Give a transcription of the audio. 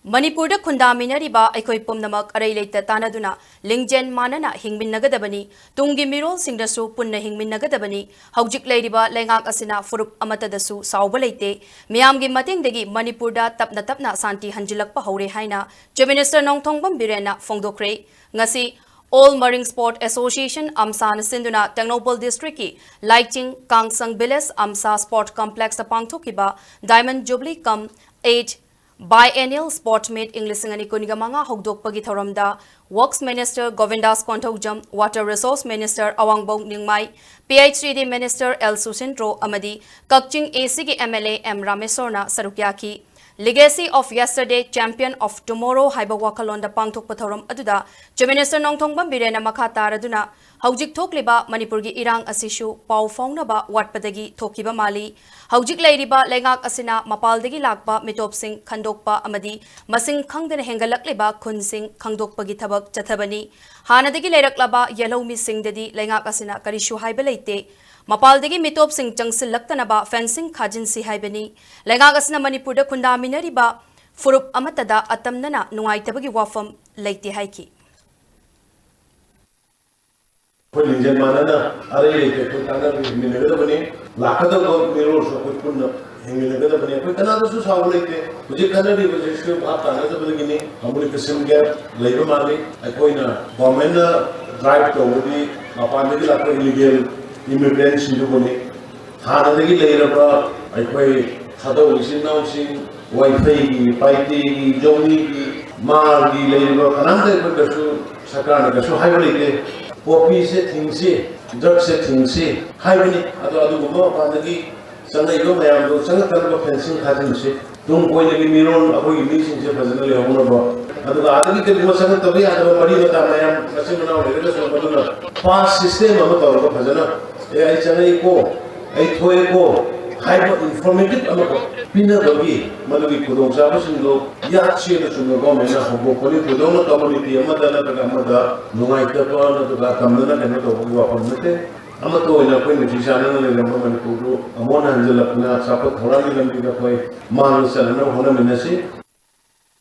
Manipur da khundaminariba aikoi pumnamak arai leite tanaduna lingjen manana hingminnagadabani tungi mirol singdasu punna hingminnagadabani haujik leiriba Leingak asina furup amatadasu shaoba leite meeyamgi matengdagi Manipur da Tapna Tapna Santi Hanjillakpa Houre haina Chief Minister N Biren fongdokkhre ngasi All Marine Sport Association Amsa Sinduna Technopole District ki Lighting Kangsang Village Amsa Sport Complex pangthokiba Diamond Jubilee cum 8 Biennial Sport Meet English Singani Kunigamanga Hogdokpagi Thoramda Works Minister Govindas Konthokjam Water Resource Minister Awangbong Ningmai PhD Minister El Susintro Amadi Kakching AC MLA M Ramesorna Sarukyaki Legacy of Yesterday, Champion of Tomorrow Haiba Wakalonda Pangthok Pathoram Aduda, Chief Minister N Biren Makha Taraduna, Haujik Thokliba, Manipurgi Irang Asishu, Pau Fongnaba, Watpadagi, Thokiba Mali, Haujik Lairiba, Leingak Asina, Mapaldagi Lakpa, Mitop Singh, Khandokpa Amadi, Masing Khangdan Hengalakliba, Kun Singh, Khandokpagi Tabak, Chatabani, Hanadagi Leiraklaba, Yellow Missing Dedi, Leingak Asina, Karishu Haiba Leite, Mapaldagi Mitop Singh Changsil Laktanaba, Fencing Kajin Si Haibani, Leingak Asina Manipur da Kundaminariba, furup amatada atamnana nungaitabagi wafam leite haiki. Lingjen manana arai leite kutana hingminnagadabani lakadaba mirol so kunna hingminnagadabani amatadasu shaoba leite hujik kanari bajishu bhap tanadabagini amuli kisim gap leiba mali akoina government drive tawdi mapandagi lakpa illegal immigrants indugoni hanadagi leiraba akoi thado isinnausing Wi-Fi, Paiti, Joni, Margi, Labor, Kananda, Sakana, so highly Poppy set things, drug set things, highly, Adu, Pandagi, Sunday, Sanatan, fencing hatching, don't go in the mirror, avoid meetings, personally, honorable. Adu, was sent to be at the Marina, Masimana, fast system of the Pazana, a Toy hyper informative Pinabagi, Malavi Kudong Sabasingo, Yachi, the Sunagomena, Hobokoli, Kudona community, Amadana, Nuaitapa, the Kamana, and Notopamate, Amato in a Queen, Shishana, and Manipur, Amon Hanjillakpa, Sapat, Horami, and Manus, and no Honaminasi.